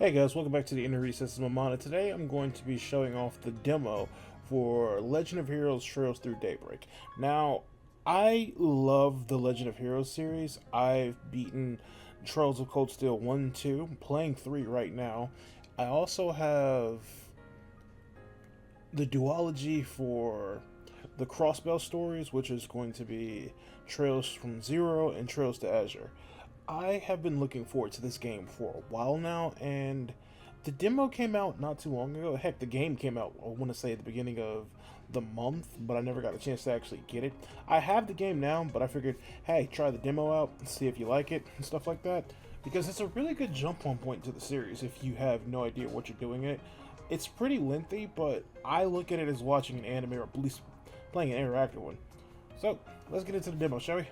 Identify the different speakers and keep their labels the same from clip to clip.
Speaker 1: Hey guys, welcome back to the Inner Recesses of Mamana. Today I'm going to be showing off the demo for Legend of Heroes Trails Through Daybreak. Now, I love the Legend of Heroes series. I've beaten Trails of Cold Steel 1 and 2, I'm playing 3 right now. I also have the duology for the Crossbell stories, which is going to be Trails from Zero and Trails to Azure. I have been looking forward to this game for a while now, and the demo came out not too long ago. Heck, the game came out, I want to say, at the beginning of the month, but I never got a chance to actually get it. I have the game now, but I figured, hey, try the demo out, see if you like it, and stuff like that, because it's a really good jump-on point to the series if you have no idea what you're doing in it. It's pretty lengthy, but I look at it as watching an anime or at least playing an interactive one. So, let's get into the demo, shall we?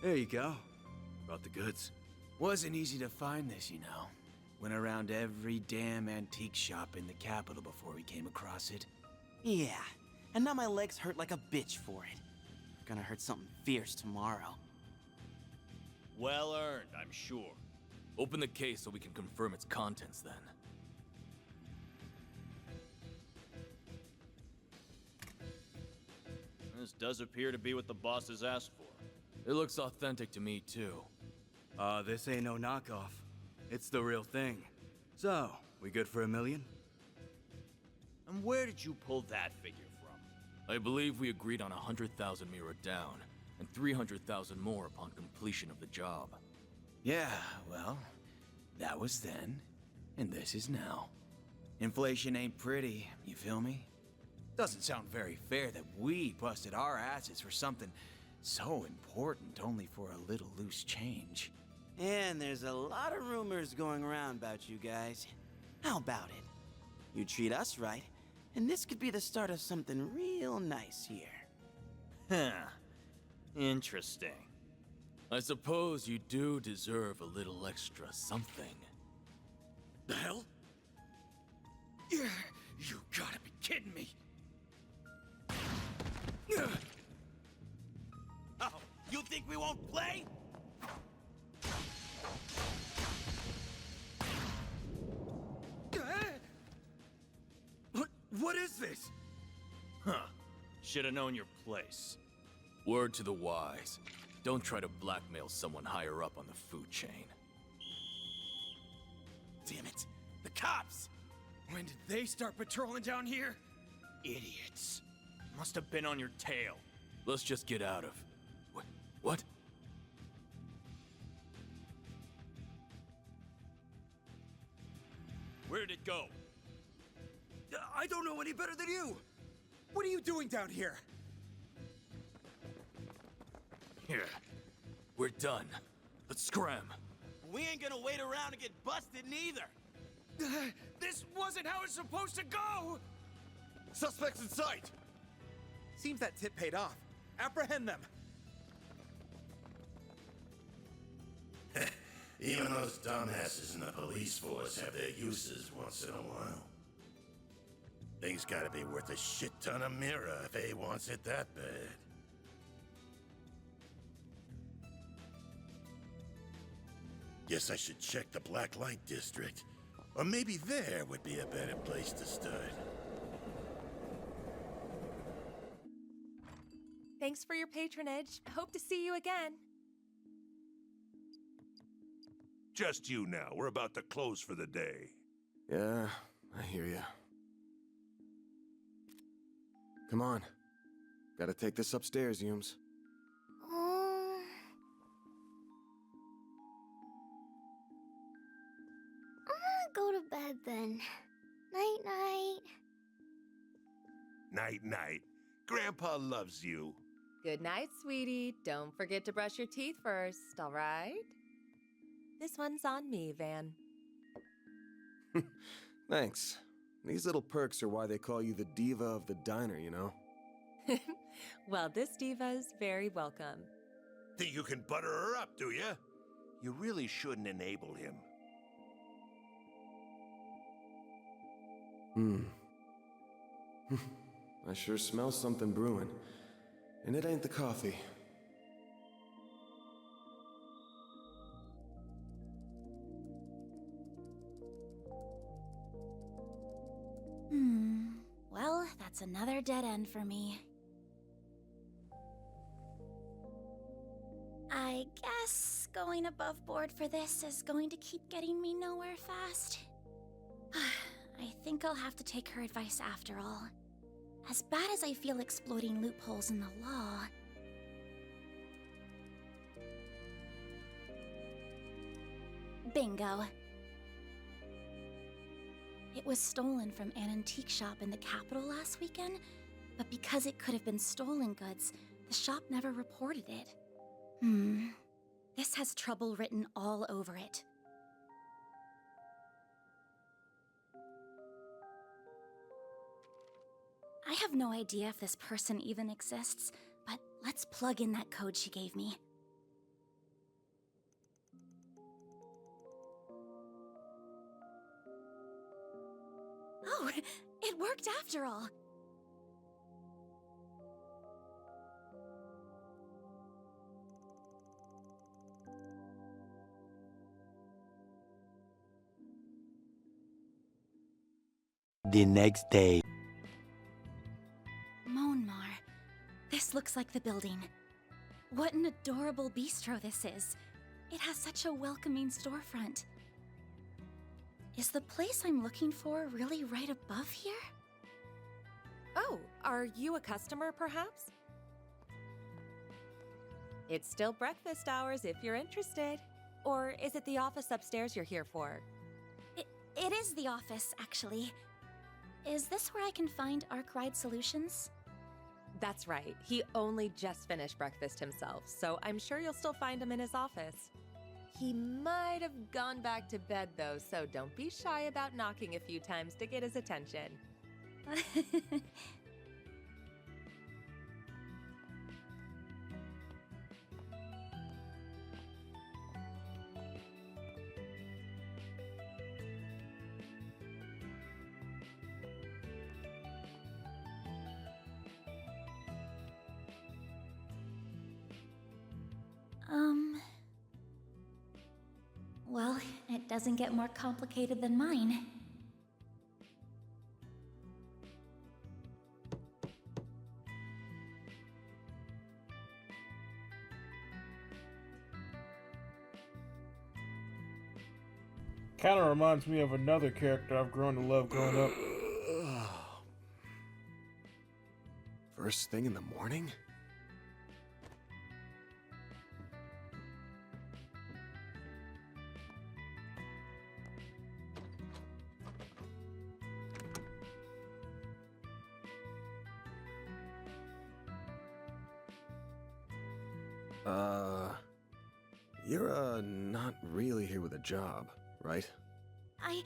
Speaker 2: There you go. Brought the goods. Wasn't easy to find this, you know. Went around every damn antique shop in the capital before we came across it.
Speaker 3: Yeah, and now my legs hurt like a bitch for it. Gonna hurt something fierce tomorrow.
Speaker 4: Well earned, I'm sure. Open the case so we can confirm its contents then. This does appear to be what the boss has asked for. It looks authentic to me too.
Speaker 2: This ain't no knockoff. It's the real thing. So, we good for $1 million?
Speaker 4: And where did you pull that figure from? I believe we agreed on 100,000 Mira down, and 300,000 more upon completion of the job.
Speaker 2: Yeah, well, that was then, and this is now. Inflation ain't pretty, you feel me? Doesn't sound very fair that we busted our asses for something so important only for a little loose change.
Speaker 3: And there's a lot of rumors going around about you guys. How about it? You treat us right, and this could be the start of something real nice here.
Speaker 4: Huh. Interesting. I suppose you do deserve a little extra something.
Speaker 2: The hell? Yeah, you gotta be kidding me.
Speaker 3: Oh, you think we won't play?
Speaker 2: What is this?
Speaker 4: Huh. Should've known your place. Word to the wise. Don't try to blackmail someone higher up on the food chain.
Speaker 2: Damn it, the cops! When did they start patrolling down here? Idiots.
Speaker 4: Must have been on your tail. Let's just get out of... What? Where did it go?
Speaker 2: I don't know any better than you! What are you doing down here?
Speaker 4: Here. We're done. Let's scram.
Speaker 3: We ain't gonna wait around and get busted neither.
Speaker 2: This wasn't how it's supposed to go! Suspects in sight! Seems that tip paid off. Apprehend them!
Speaker 5: Even those dumbasses in the police force have their uses once in a while. Things gotta be worth a shit ton of Mira if A wants it that bad. Guess I should check the Black Light District. Or maybe there would be a better place to start.
Speaker 6: Thanks for your patronage. Hope to see you again.
Speaker 7: Just you now. We're about to close for the day.
Speaker 8: Yeah, I hear ya. Come on. Gotta take this upstairs, Yums.
Speaker 9: I'm gonna go to bed then. Night-night.
Speaker 7: Night-night. Grandpa loves you.
Speaker 10: Good night, sweetie. Don't forget to brush your teeth first, all right?
Speaker 6: This one's on me, Van.
Speaker 8: Thanks. These little perks are why they call you the diva of the diner, you know?
Speaker 6: Well, this diva's very welcome.
Speaker 7: Think you can butter her up, do you? You really shouldn't enable him.
Speaker 8: I sure smell something brewing. And it ain't the coffee.
Speaker 9: Well, that's another dead end for me. I guess going above board for this is going to keep getting me nowhere fast. I think I'll have to take her advice after all. As bad as I feel exploiting loopholes in the law... Bingo. It was stolen from an antique shop in the capital last weekend, but because it could have been stolen goods, the shop never reported it. This has trouble written all over it. I have no idea if this person even exists, but let's plug in that code she gave me. Oh, it worked after all!
Speaker 3: The next day.
Speaker 9: Monmar. This looks like the building. What an adorable bistro this is. It has such a welcoming storefront. Is the place I'm looking for really right above here?
Speaker 6: Oh, are you a customer, perhaps? It's still breakfast hours if you're interested. Or is it the office upstairs you're here for?
Speaker 9: It is the office, actually. Is this where I can find Arkwright Solutions?
Speaker 6: That's right. He only just finished breakfast himself, so I'm sure you'll still find him in his office. He might have gone back to bed, though, so don't be shy about knocking a few times to get his attention.
Speaker 9: Well, it doesn't get more complicated than mine.
Speaker 1: Kind of reminds me of another character I've grown to love growing up.
Speaker 8: First thing in the morning? You're, not really here with a job, right?
Speaker 9: I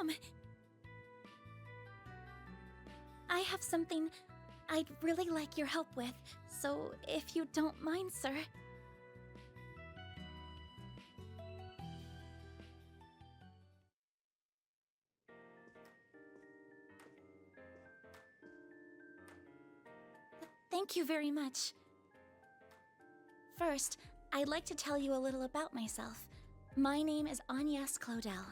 Speaker 9: am. I have something I'd really like your help with, so if you don't mind, sir. Thank you very much. First, I'd like to tell you a little about myself. My name is Agnes Claudel.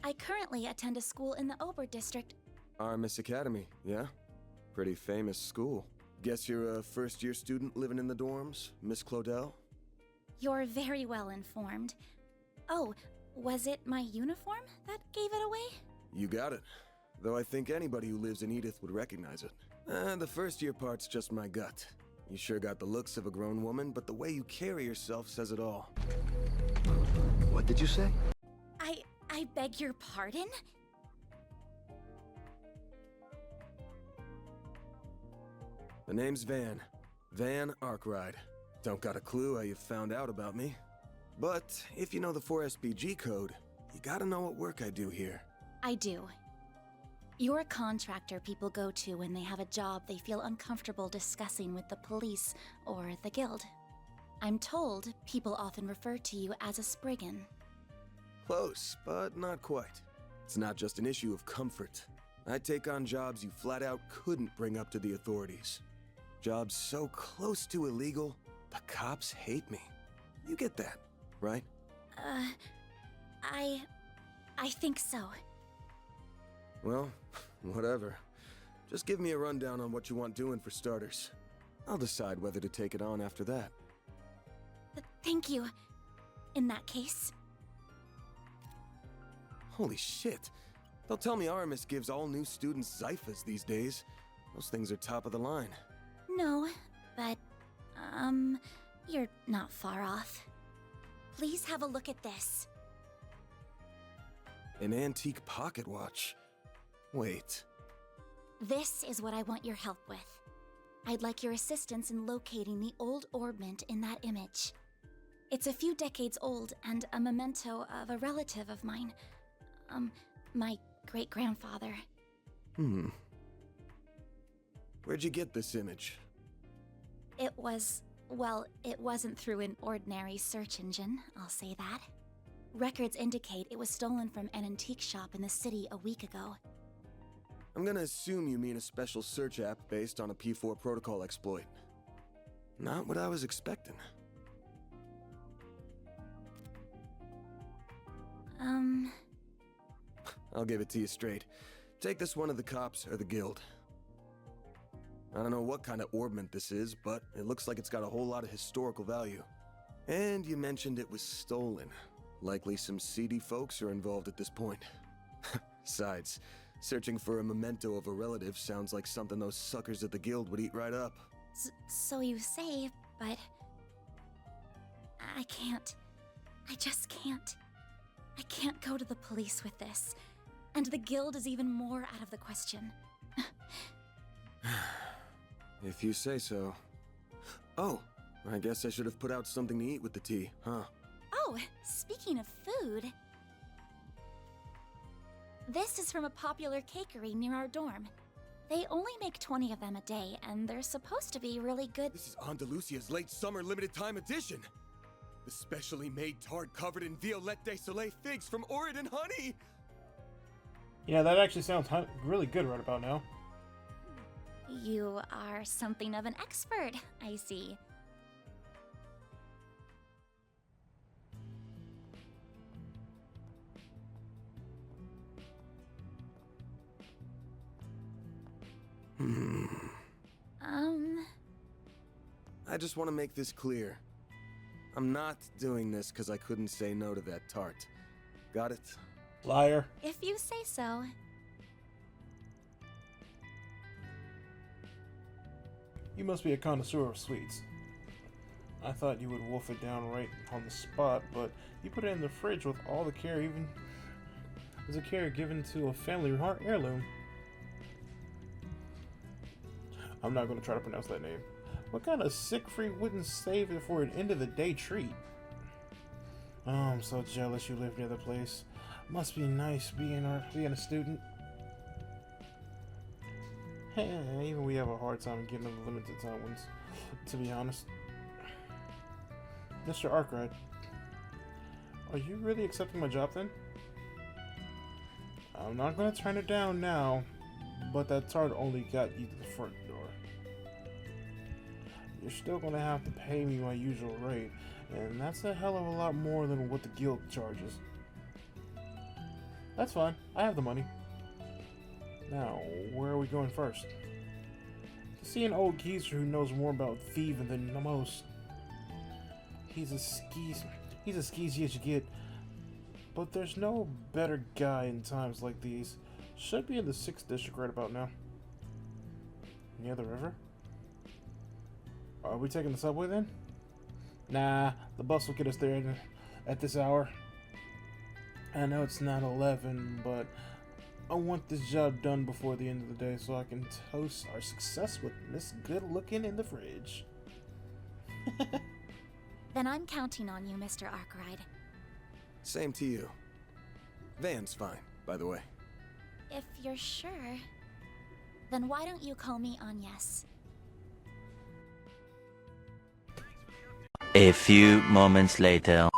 Speaker 9: I currently attend a school in the Ober district.
Speaker 8: Our Miss Academy, yeah? Pretty famous school. Guess you're a first-year student living in the dorms, Miss Claudel?
Speaker 9: You're very well informed. Oh, was it my uniform that gave it away?
Speaker 8: You got it. though I think anybody who lives in Edith would recognize it. The first year part's just my gut. You sure got the looks of a grown woman, but the way you carry yourself says it all.
Speaker 11: What did you say?
Speaker 9: I beg your pardon?
Speaker 8: The name's Van. Van Arkwright. Don't got a clue how you found out about me. But if you know the 4SBG code, you gotta know what work I do here.
Speaker 9: I do. You're a contractor people go to when they have a job they feel uncomfortable discussing with the police or the guild. I'm told people often refer to you as a Spriggan.
Speaker 8: Close, but not quite. It's not just an issue of comfort. I take on jobs you flat out couldn't bring up to the authorities. Jobs so close to illegal, the cops hate me. You get that, right?
Speaker 9: I think so.
Speaker 8: Well, whatever. Just give me a rundown on what you want doing for starters. I'll decide whether to take it on after that.
Speaker 9: Thank you. In that case.
Speaker 8: Holy shit. Don't tell me Aramis gives all new students Zyphas these days. Those things are top of the line.
Speaker 9: No, but, you're not far off. Please have a look at this.
Speaker 8: An antique pocket watch. Wait.
Speaker 9: This is what I want your help with. I'd like your assistance in locating the old orbment in that image. It's a few decades old and a memento of a relative of mine. My great-grandfather.
Speaker 8: Where'd you get this image?
Speaker 9: It wasn't through an ordinary search engine, I'll say that. Records indicate it was stolen from an antique shop in the city a week ago.
Speaker 8: I'm gonna assume you mean a special search app based on a P4 protocol exploit. Not what I was expecting. I'll give it to you straight. Take this one to the cops or the guild. I don't know what kind of orbment this is, but it looks like it's got a whole lot of historical value. And you mentioned it was stolen. Likely some seedy folks are involved at this point. Besides, searching for a memento of a relative sounds like something those suckers at the guild would eat right up.
Speaker 9: So you say, but... I can't. I just can't. I can't go to the police with this. And the guild is even more out of the question.
Speaker 8: If you say so. Oh, I guess I should have put out something to eat with the tea, huh?
Speaker 9: Oh, speaking of food... This is from a popular cakery near our dorm. They only make 20 of them a day, and they're supposed to be really good.
Speaker 8: This is Andalusia's late summer limited time edition! The specially made tart covered in Violette de Soleil figs from Oridan honey!
Speaker 1: Yeah, that actually sounds really good right about now.
Speaker 9: You are something of an expert, I see.
Speaker 8: I just want to make this clear. I'm not doing this because I couldn't say no to that tart. Got it?
Speaker 1: Liar.
Speaker 9: If you say so.
Speaker 1: You must be a connoisseur of sweets. I thought you would wolf it down right on the spot, but you put it in the fridge with all the care, even as a care given to a family heirloom. I'm not going to try to pronounce that name. What kind of Siegfried wouldn't save it for an end-of-the-day treat? Oh, I'm so jealous you live near the place. Must be nice being a student. Hey, even we have a hard time getting the limited time ones, to be honest. Mr. Arkwright, are you really accepting my job then? I'm not going to turn it down now, but that tart only got you to the front door. You're still going to have to pay me my usual rate, and that's a hell of a lot more than what the guild charges. That's fine, I have the money. Now, where are we going first? To see an old geezer who knows more about thieving than most. He's as skeezy as you get, but there's no better guy in times like these. Should be in the 6th district right about now. Near the river. Are we taking the subway then? Nah, the bus will get us there at this hour. I know it's not 11, but I want this job done before the end of the day so I can toast our success with Miss Good Looking in the fridge.
Speaker 9: Then I'm counting on you, Mr. Arkwright.
Speaker 8: Same to you. Van's fine, by the way.
Speaker 9: If you're sure, then why don't you call me Agnes?
Speaker 12: A few moments later.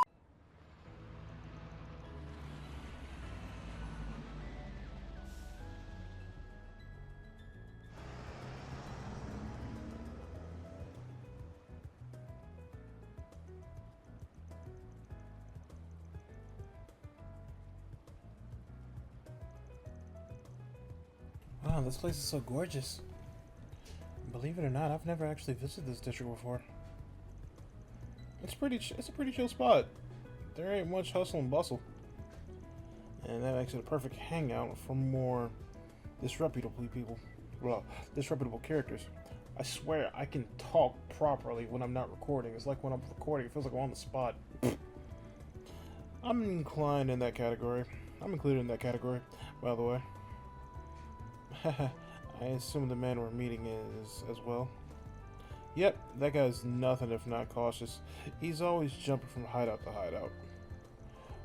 Speaker 1: Wow, this place is so gorgeous. Believe it or not, I've never actually visited this district before. It's a pretty chill spot. There ain't much hustle and bustle. And that makes it a perfect hangout for more disreputable people. Well, disreputable characters. I swear I can talk properly when I'm not recording. It's like when I'm recording, it feels like I'm on the spot. I'm inclined in that category. I'm included in that category, by the way. I assume the man we're meeting is as well. Yep, that guy's nothing if not cautious. He's always jumping from hideout to hideout.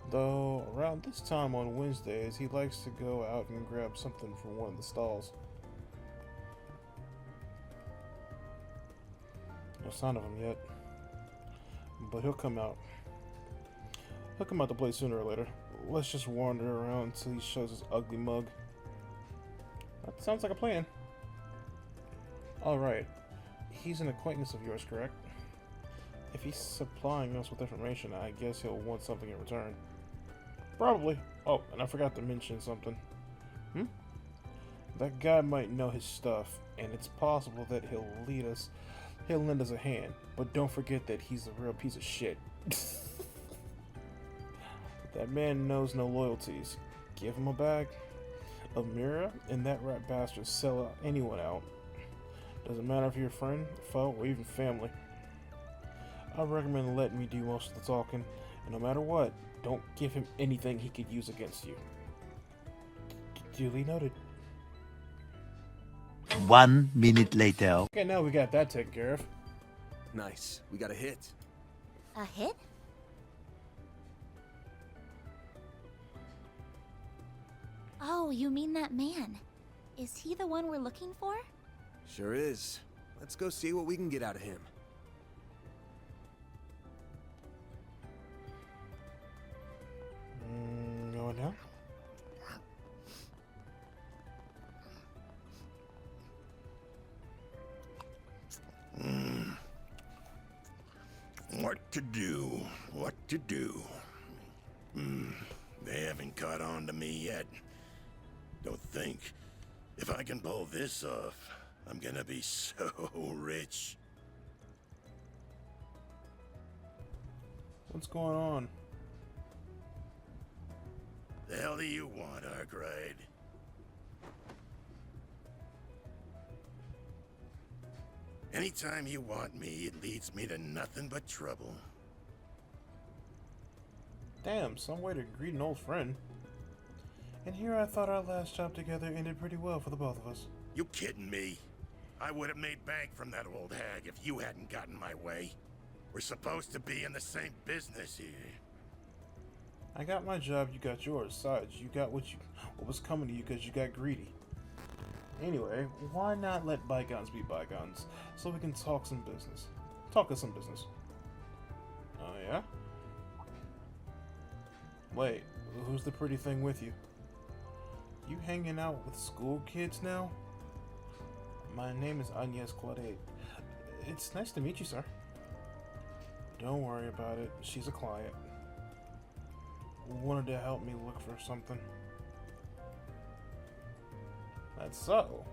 Speaker 1: Though, around this time on Wednesdays, he likes to go out and grab something from one of the stalls. No sign of him yet. But he'll come out. He'll come out to play sooner or later. Let's just wander around until he shows his ugly mug. That sounds like a plan. Alright. He's an acquaintance of yours, correct? If he's supplying us with information, I guess he'll want something in return. Probably. Oh, and I forgot to mention something. That guy might know his stuff, and it's possible that he'll lend us a hand. But don't forget that he's a real piece of shit. That man knows no loyalties. Give him a bag of mirror, and that rat bastard sell anyone out. Doesn't matter if you're a friend, foe, or even family. I recommend letting me do most of the talking, and no matter what, don't give him anything he could use against you. Duly noted.
Speaker 12: 1 minute later.
Speaker 1: Okay, now we got that taken care of.
Speaker 8: Nice. We got a hit.
Speaker 9: A hit? Oh, you mean that man. Is he the one we're looking for?
Speaker 8: Sure is. Let's go see what we can get out of him.
Speaker 1: Going down?
Speaker 5: What to do? What to do? They haven't caught on to me yet. Don't think. If I can pull this off, I'm gonna be so rich.
Speaker 1: What's going on?
Speaker 5: The hell do you want, Arkwright? Anytime you want me, it leads me to nothing but trouble.
Speaker 1: Damn, some way to greet an old friend. And here I thought our last job together ended pretty well for the both of us.
Speaker 5: You kidding me? I would have made bank from that old hag if you hadn't gotten my way. We're supposed to be in the same business here.
Speaker 1: I got my job, you got yours. Besides, you got what was coming to you because you got greedy. Anyway, why not let bygones be bygones so we can talk some business? Talk us some business. Oh yeah? Wait, who's the pretty thing with you? You hanging out with school kids now? My name is Agnes Claudette. It's nice to meet you, sir. Don't worry about it. She's a client. Wanted to help me look for something. That's so.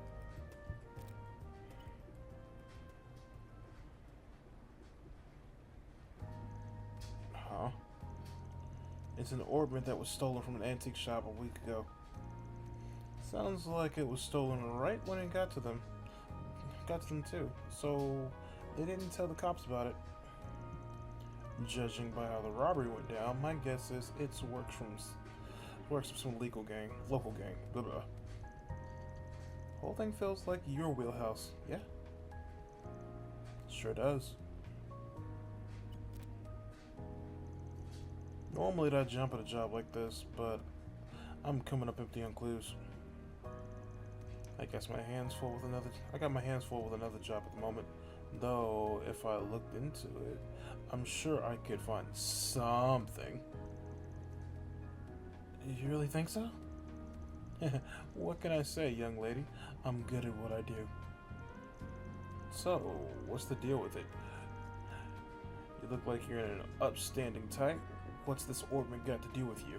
Speaker 1: Huh? It's an ornament that was stolen from an antique shop a week ago. Sounds like it was stolen right when it got to them. Got to them too. So they didn't tell the cops about it. Judging by how the robbery went down, my guess is it's works from some local gang. Blah blah. Whole thing feels like your wheelhouse, yeah? Sure does. Normally I'd jump at a job like this, but I'm coming up empty on clues. I got my hands full with another job at the moment. Though if I looked into it, I'm sure I could find something. You really think so? What can I say, young lady? I'm good at what I do. So, what's the deal with it? You look like you're in an upstanding type. What's this ornament got to do with you?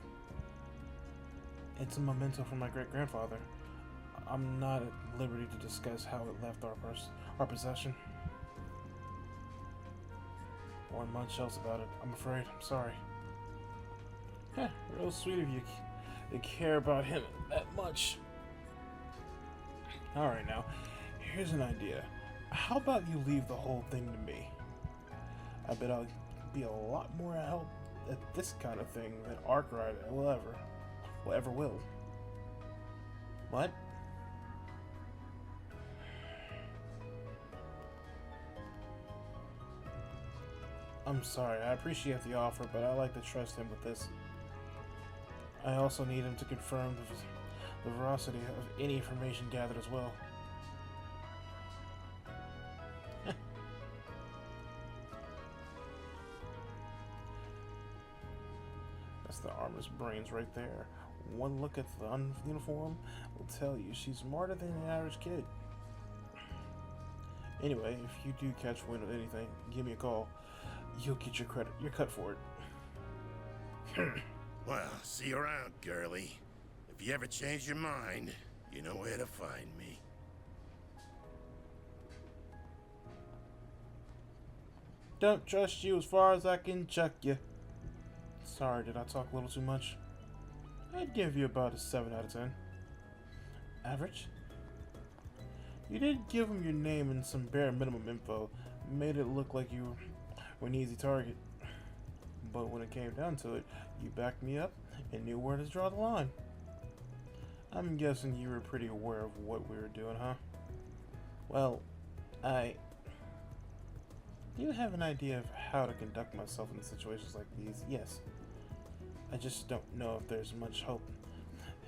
Speaker 1: It's a memento from my great-grandfather. I'm not at liberty to discuss how it left our possession. Or much else about it, I'm afraid. I'm sorry. Real sweet of you to care about him that much. Alright now, here's an idea. How about you leave the whole thing to me? I bet I'll be a lot more help at this kind of thing than Arkwright will ever will. What? I'm sorry, I appreciate the offer, but I like to trust him with this. I also need him to confirm the veracity of any information gathered as well. That's the armor's brains right there. One look at the uniform will tell you she's smarter than an average kid. Anyway, if you do catch wind of anything, give me a call. You'll get your cut for it.
Speaker 5: Well, see you around, girlie. If you ever change your mind, you know where to find me.
Speaker 1: Don't trust you as far as I can chuck you. Sorry, did I talk a little too much? I'd give you about a 7 out of 10. Average? You did give him your name and some bare minimum info. Made it look like you were an easy target. But when it came down to it, you backed me up and knew where to draw the line. I'm guessing you were pretty aware of what we were doing, huh? Well, do you have an idea of how to conduct myself in situations like these? Yes. I just don't know if there's much hope.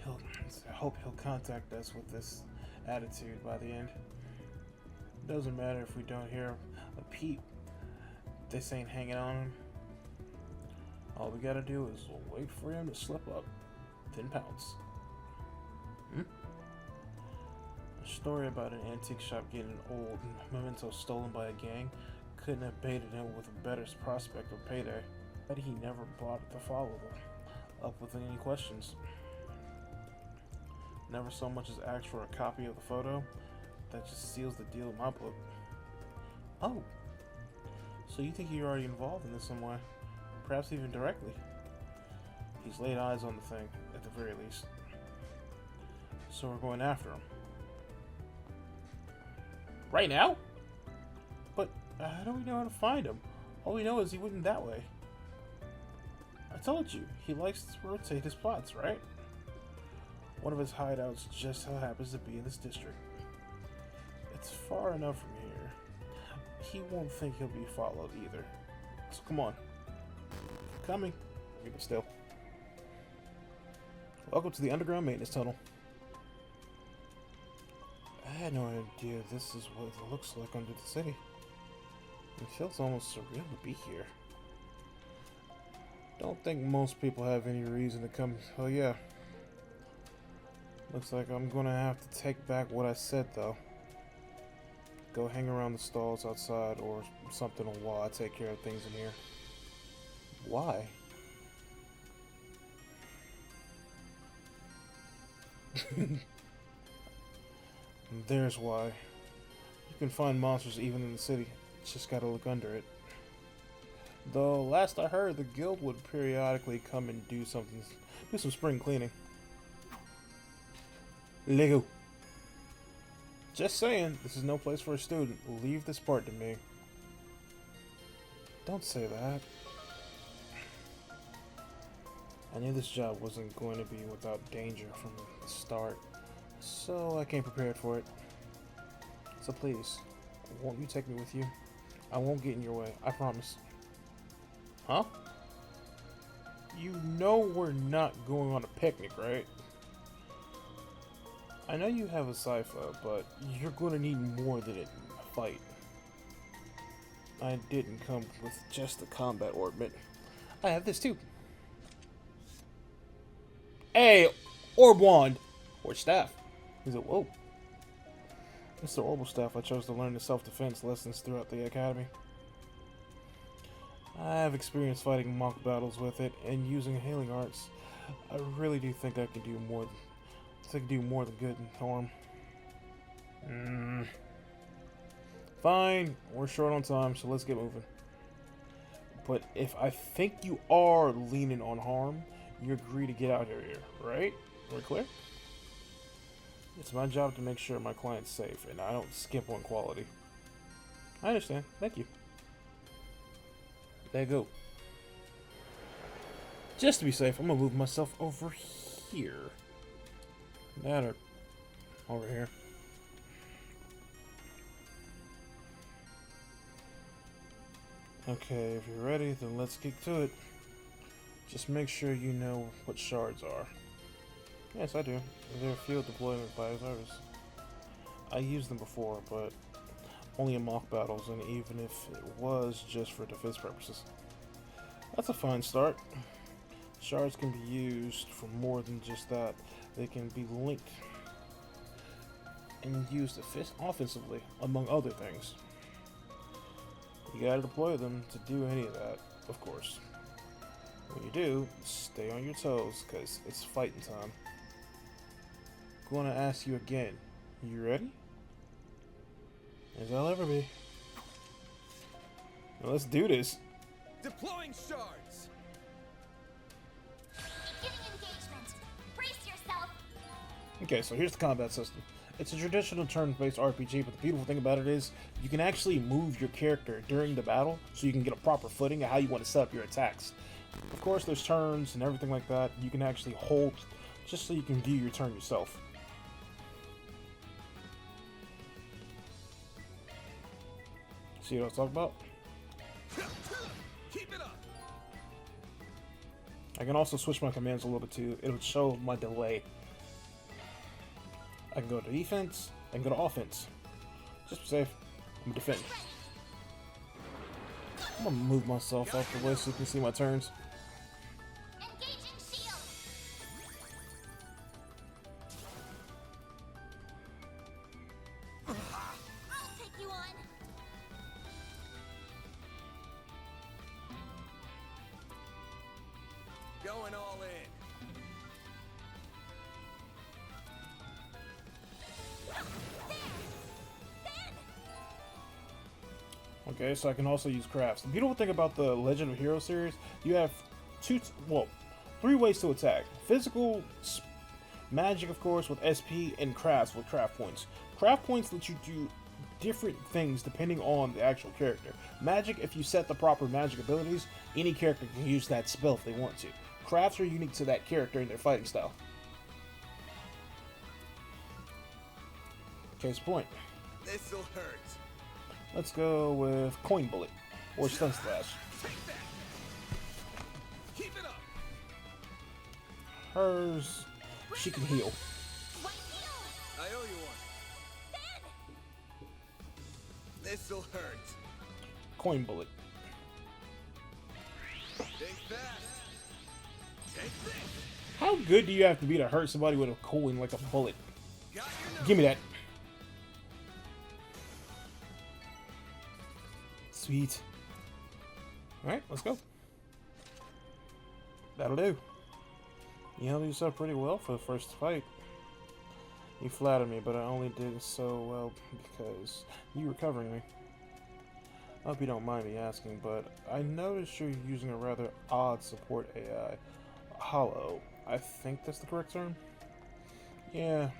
Speaker 1: He'll contact us with this attitude by the end. Doesn't matter if we don't hear a peep. This ain't hanging on him. All we gotta do is wait for him to slip up, then pounce. A story about an antique shop getting an old memento stolen by a gang couldn't have baited him with a better prospect of payday. But he never bothered to follow up with any questions. Never so much as asked for a copy of the photo. That just seals the deal in my book. Oh, so you think you're already involved in this some way? Perhaps even directly. He's laid eyes on the thing, at the very least. So we're going after him. Right now? But how do we know how to find him? All we know is he went that way. I told you, he likes to rotate his plots, right? One of his hideouts just so happens to be in this district. It's far enough from here. He won't think he'll be followed either. So come on. Coming. Keep it still. Welcome to the underground maintenance tunnel. I had no idea this is what it looks like under the city. It feels almost surreal to be here. Don't think most people have any reason to come. Oh yeah. Looks like I'm gonna have to take back what I said though. Go hang around the stalls outside or something while I take care of things in here. Why? There's why. You can find monsters even in the city. Just gotta look under it. Though last I heard, the guild would periodically come and do some spring cleaning. Lego. Just saying, this is no place for a student. Leave this part to me. Don't say that. I knew this job wasn't going to be without danger from the start, so I came prepared for it. So please, won't you take me with you? I won't get in your way, I promise. Huh? You know we're not going on a picnic, right? I know you have a cipher, but you're going to need more than it in a fight. I didn't come with just a combat orbit. I have this too. Hey, orb wand. Or staff. Is it? Whoa. It's the orbital staff I chose to learn the self-defense lessons throughout the academy. I have experience fighting mock battles with it and using healing arts. I really do think I can do more than good and harm. Fine, we're short on time, so let's get moving. But if I think you are leaning on harm, you agree to get out of here, right? We're clear? It's my job to make sure my client's safe, and I don't skip on quality. I understand. Thank you. There you go. Just to be safe, I'm gonna move myself over here. That or over here. Okay, if you're ready, then let's get to it. Just make sure you know what shards are. Yes, I do. They're field deployment by others. I used them before, but only in mock battles, and even if it was just for defense purposes. That's a fine start. Shards can be used for more than just that. They can be linked and used offensively, among other things. You gotta deploy them to do any of that, of course. When you do, stay on your toes, because it's fighting time. Gonna ask you again. You ready? As I'll ever be. Now let's do this.
Speaker 2: Deploying shards!
Speaker 9: Beginning engagement. Brace yourself.
Speaker 1: Okay, so here's the combat system. It's a traditional turn-based RPG, but the beautiful thing about it is you can actually move your character during the battle so you can get a proper footing of how you want to set up your attacks. Of course, there's turns and everything like that. You can actually hold just so you can view your turn yourself. See what I was talking about?
Speaker 2: Keep it up.
Speaker 1: I can also switch my commands a little bit too. It'll show my delay. I can go to defense, I can go to offense. Just be safe. I'm gonna defend. I'm gonna move myself out the way so you can see my turns.
Speaker 9: Engaging shield. I'll take you on.
Speaker 2: Going all in.
Speaker 1: Okay, so I can also use crafts. The beautiful thing about the Legend of Heroes series, you have three ways to attack. Physical, magic, of course, with SP, and crafts with craft points. Craft points let you do different things depending on the actual character. Magic, if you set the proper magic abilities, any character can use that spell if they want to. Crafts are unique to that character and their fighting style. Case point.
Speaker 2: This'll hurt.
Speaker 1: Let's go with Coin Bullet or Stun Slash.
Speaker 2: Take that. Keep it up.
Speaker 1: Hers, she can heal.
Speaker 2: I owe you one. This'll hurt.
Speaker 1: Coin Bullet.
Speaker 2: Think fast. Take this.
Speaker 1: How good do you have to be to hurt somebody with a coin like a bullet?
Speaker 2: Got your number.
Speaker 1: Give me that. Sweet. Alright, let's go. That'll do. You handled yourself pretty well for the first fight. You flatter me, but I only did so well because you were covering me. I hope you don't mind me asking, but I noticed you're using a rather odd support AI. Hollow. I think that's the correct term? Yeah,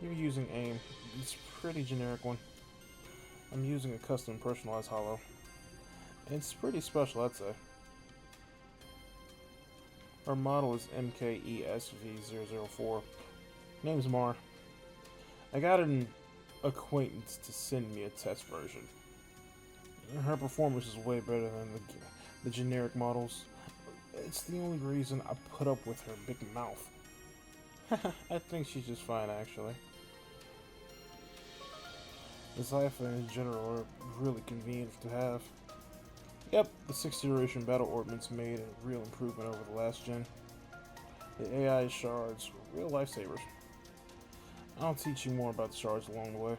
Speaker 1: You're using aim. It's a pretty generic one. I'm using a custom personalized hollow. It's pretty special, I'd say. Our model is MKESV004. Name's Mar. I got an acquaintance to send me a test version. Her performance is way better than the generic models. It's the only reason I put up with her big mouth. I think she's just fine, actually. The Zypha in general are really convenient to have. Yep, the 6th generation battle ornaments made a real improvement over the last gen. The AI shards were real lifesavers. I'll teach you more about the shards along the way.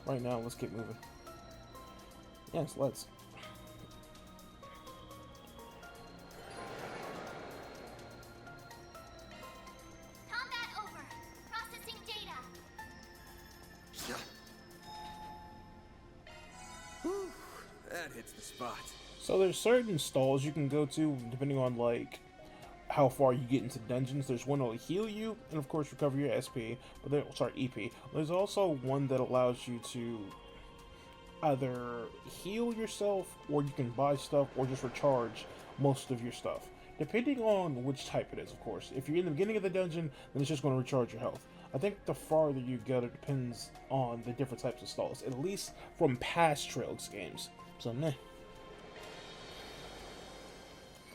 Speaker 1: Right now, let's get moving. Yes, let's.
Speaker 9: Combat over. Processing data.
Speaker 8: Whew, that hits the spot.
Speaker 1: So there's certain stalls you can go to depending on like how far you get into dungeons. There's one that'll heal you and of course recover your SP, but there, sorry, EP. There's also one that allows you to either heal yourself or you can buy stuff or just recharge most of your stuff. Depending on which type it is, of course. If you're in the beginning of the dungeon, then it's just going to recharge your health. I think the farther you go, it depends on the different types of stalls, at least from past Trails games. So, meh.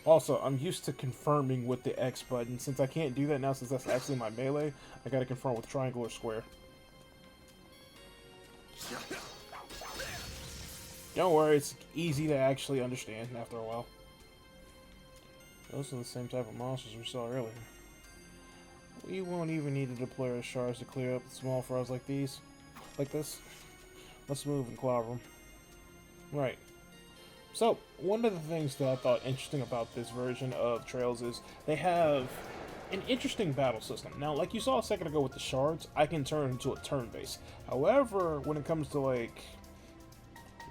Speaker 1: Also, I'm used to confirming with the X button. Since I can't do that now, since that's actually my melee, I gotta confirm with triangle or square. Don't worry, it's easy to actually understand after a while. Those are the same type of monsters we saw earlier. We won't even need to deploy our shards to clear up the small fries like these. Like this. Let's move and clobber them. Right. So, one of the things that I thought interesting about this version of Trails is they have an interesting battle system. Now, like you saw a second ago with the shards, I can turn into a turn base. However, when it comes to like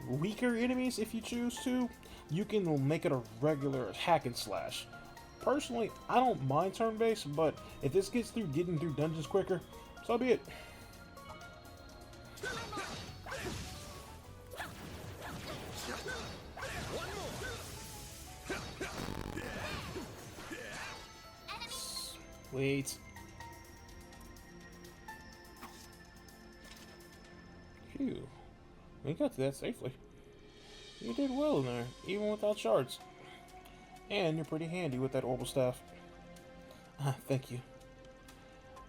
Speaker 1: weaker enemies, if you choose to, you can make it a regular hack and slash. Personally, I don't mind turn base, but if this gets through getting through dungeons quicker, so be it. Wait. Phew. We got to that safely. You did well in there, even without shards. And you're pretty handy with that orbital staff. Ah, thank you.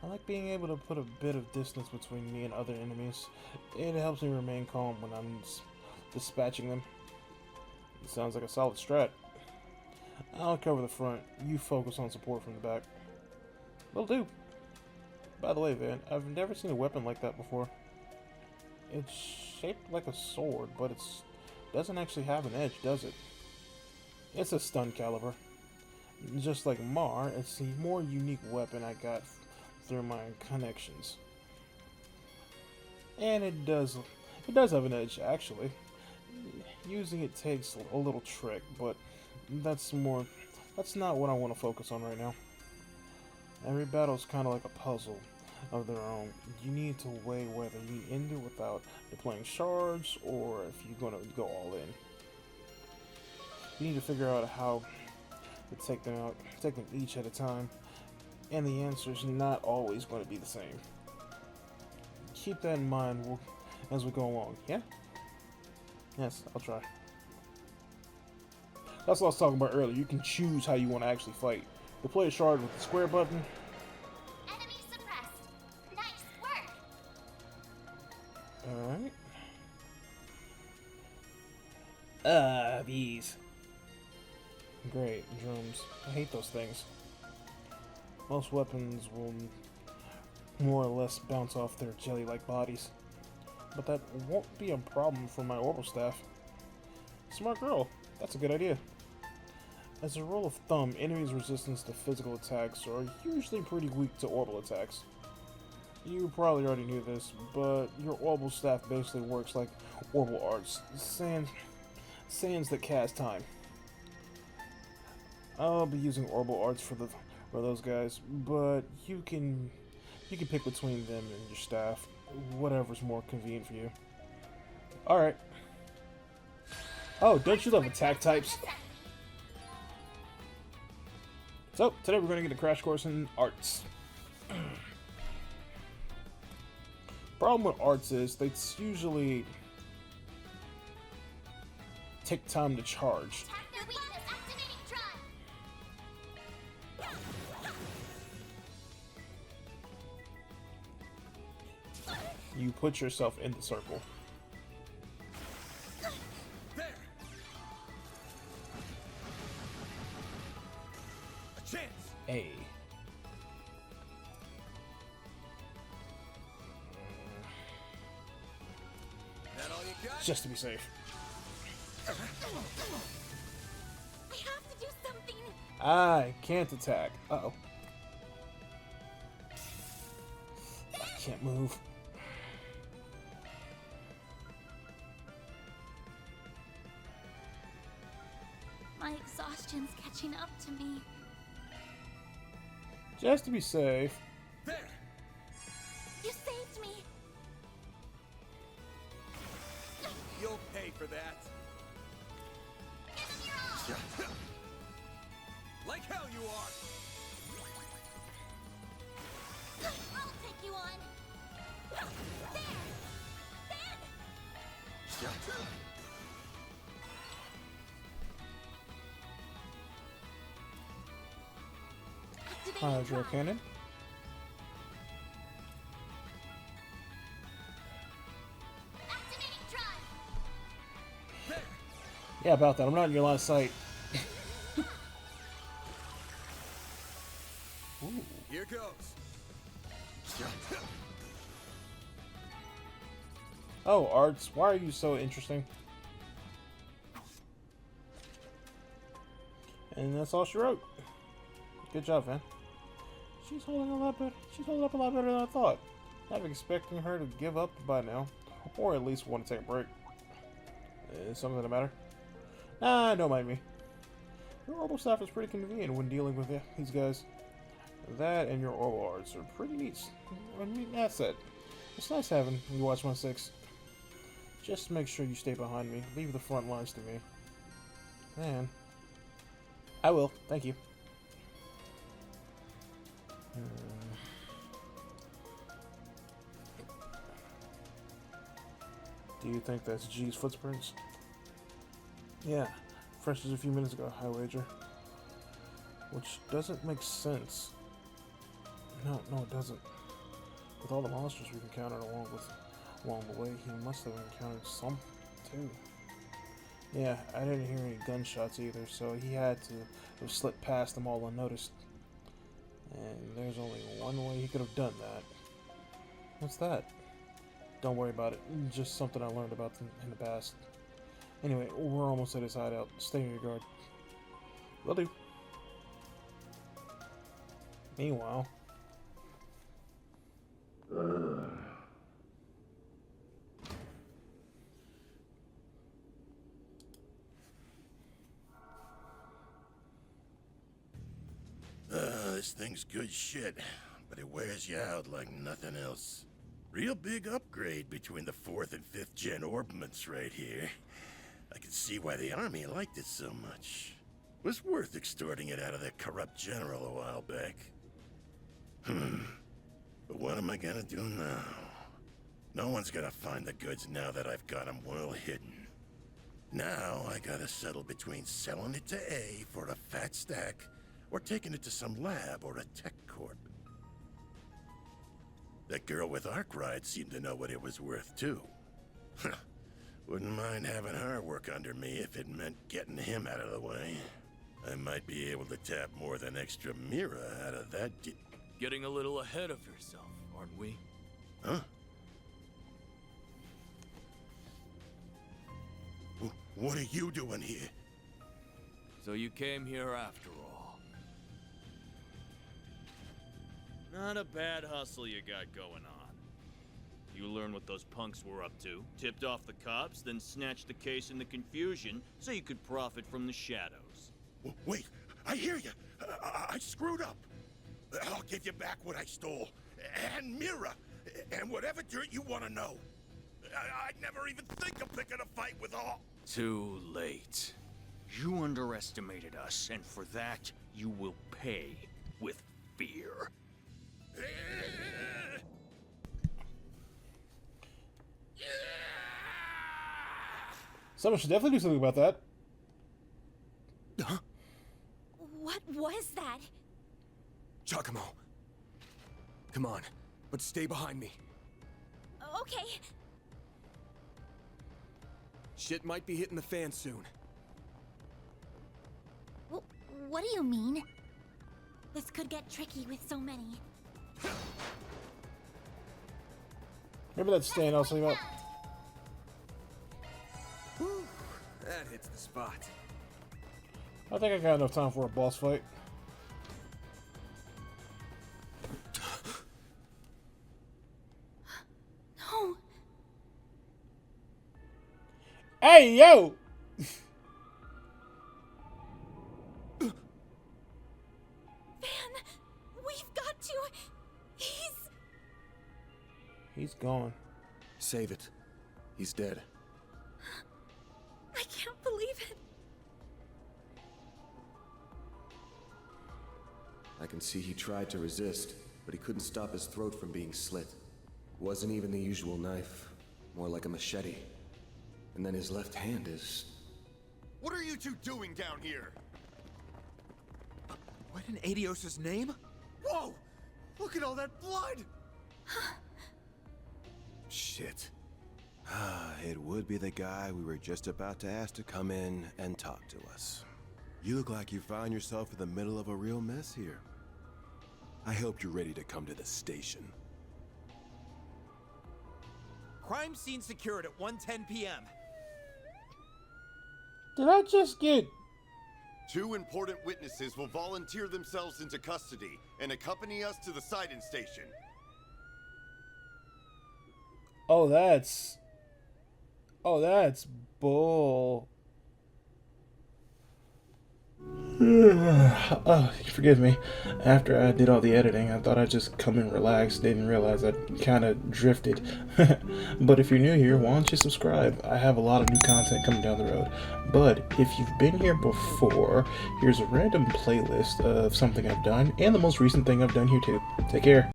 Speaker 1: I like being able to put a bit of distance between me and other enemies. It helps me remain calm when I'm dispatching them. It sounds like a solid strat. I'll cover the front. You focus on support from the back. Will do. By the way, Van, I've never seen a weapon like that before. It's shaped like a sword, but it doesn't actually have an edge, does it? It's a stun caliber. Just like Mar, it's a more unique weapon I got through my connections. And it does have an edge, actually. Using it takes a little trick, but that's not what I want to focus on right now. Every battle is kind of like a puzzle of their own. You need to weigh whether you end it without deploying shards or if you're going to go all in. You need to figure out how to take them out, take them each at a time, and the answer is not always going to be the same. Keep that in mind as we go along, yeah? Yes, I'll try. That's what I was talking about earlier. You can choose how you want to actually fight. Deploy a shard with the square button.
Speaker 9: Enemy suppressed. Nice work.
Speaker 1: Alright. These. Great, drums. I hate those things. Most weapons will more or less bounce off their jelly-like bodies. But that won't be a problem for my orbital staff. Smart girl. That's a good idea. As a rule of thumb, enemies' resistance to physical attacks are usually pretty weak to orbital attacks. You probably already knew this, but your orbital staff basically works like orbital arts, sands that cast time. I'll be using orbital arts for those guys, but you can You can pick between them and your staff, whatever's more convenient for you. Alright. Oh, don't you love attack types? So, today we're going to get a crash course in arts. Problem with arts is they usually take time to charge. You put yourself in the circle.
Speaker 7: There. A chance.
Speaker 1: A.
Speaker 7: That all you got?
Speaker 1: Just to be safe.
Speaker 9: I have to do something.
Speaker 1: I can't attack. Uh-oh. I can't move.
Speaker 9: My exhaustion's catching up to me.
Speaker 1: Just to be safe.
Speaker 7: There.
Speaker 9: You saved me.
Speaker 7: You'll pay for that. Like hell you are.
Speaker 9: I'll take you on. There. Ben.
Speaker 1: Hydro cannon.
Speaker 9: Activating drive.
Speaker 1: Yeah, about that. I'm not in your line of sight. Ooh.
Speaker 7: Here goes.
Speaker 1: Oh, arts. Why are you so interesting? And that's all she wrote. Good job, man. She's holding a lot better. She's holding up a lot better than I thought. I'm expecting her to give up by now, or at least want to take a break. Is something the matter? Nah, don't mind me. Your orbital staff is pretty convenient when dealing with these guys. That and your orbital arts are pretty neat. A neat asset. It's nice having you watch my 6. Just make sure you stay behind me. Leave the front lines to me. Man. I will. Thank you. Do you think that's G's footprints? Yeah, fresh as a few minutes ago, I wager. Which doesn't make sense. No, it doesn't. With all the monsters we've encountered along the way, he must have encountered some too. Yeah, I didn't hear any gunshots either, so he had to have slipped past them all unnoticed. And there's only one way he could have done that. What's that? Don't worry about it. Just something I learned about them in the past. Anyway, we're almost at his hideout. Stay on your guard. Will do. Meanwhile...
Speaker 5: This thing's good shit, but it wears you out like nothing else. Real big upgrade between the 4th and 5th gen orbments right here. I can see why the army liked it so much. Was worth extorting it out of that corrupt general a while back. But what am I gonna do now? No one's gonna find the goods now that I've got them well hidden. Now I gotta settle between selling it to A for a fat stack, or taking it to some lab or a tech corp. That girl with Arkwright seemed to know what it was worth too. Wouldn't mind having her work under me if it meant getting him out of the way. I might be able to tap more than extra Mira out of that
Speaker 4: Getting a little ahead of yourself, aren't we?
Speaker 5: Huh? What are you doing here?
Speaker 4: So you came here after all. Not a bad hustle you got going on. You learned what those punks were up to, tipped off the cops, then snatched the case in the confusion so you could profit from the shadows.
Speaker 5: Wait, I hear you. I screwed up. I'll give you back what I stole, and Mira, and whatever dirt you want to know. I'd never even think of picking a fight with all.
Speaker 4: Too late. You underestimated us, and for that, you will pay with fear.
Speaker 1: Someone should definitely do something about that.
Speaker 9: What was that?
Speaker 8: Giacomo. Come on, but stay behind me.
Speaker 9: Okay.
Speaker 8: Shit might be hitting the fan soon.
Speaker 9: What do you mean? This could get tricky with so many.
Speaker 1: Remember that stand I was talking about?
Speaker 8: Whew, that hits the spot.
Speaker 1: I think I got enough time for a boss fight.
Speaker 9: No.
Speaker 1: Hey, yo!
Speaker 9: We've got to.
Speaker 1: He's gone.
Speaker 8: Save it. He's dead.
Speaker 9: I can't believe it.
Speaker 8: I can see he tried to resist, but he couldn't stop his throat from being slit. It wasn't even the usual knife, more like a machete. And then his left hand is...
Speaker 7: What are you two doing down here? What in Adios' name? Whoa! Look at all that blood!
Speaker 8: Shit.
Speaker 13: It would be the guy we were just about to ask to come in and talk to us. You look like you found yourself in the middle of a real mess here. I hope you're ready to come to the station.
Speaker 2: Crime scene secured at 1:10 p.m.
Speaker 1: Did I just get...
Speaker 7: 2 important witnesses will volunteer themselves into custody and accompany us to the sighting station.
Speaker 1: Oh, that's bull. Forgive me. After I did all the editing, I thought I'd just come and relax. Didn't realize I kind of drifted. But if you're new here, why don't you subscribe? I have a lot of new content coming down the road. But if you've been here before, here's a random playlist of something I've done and the most recent thing I've done here too. Take care.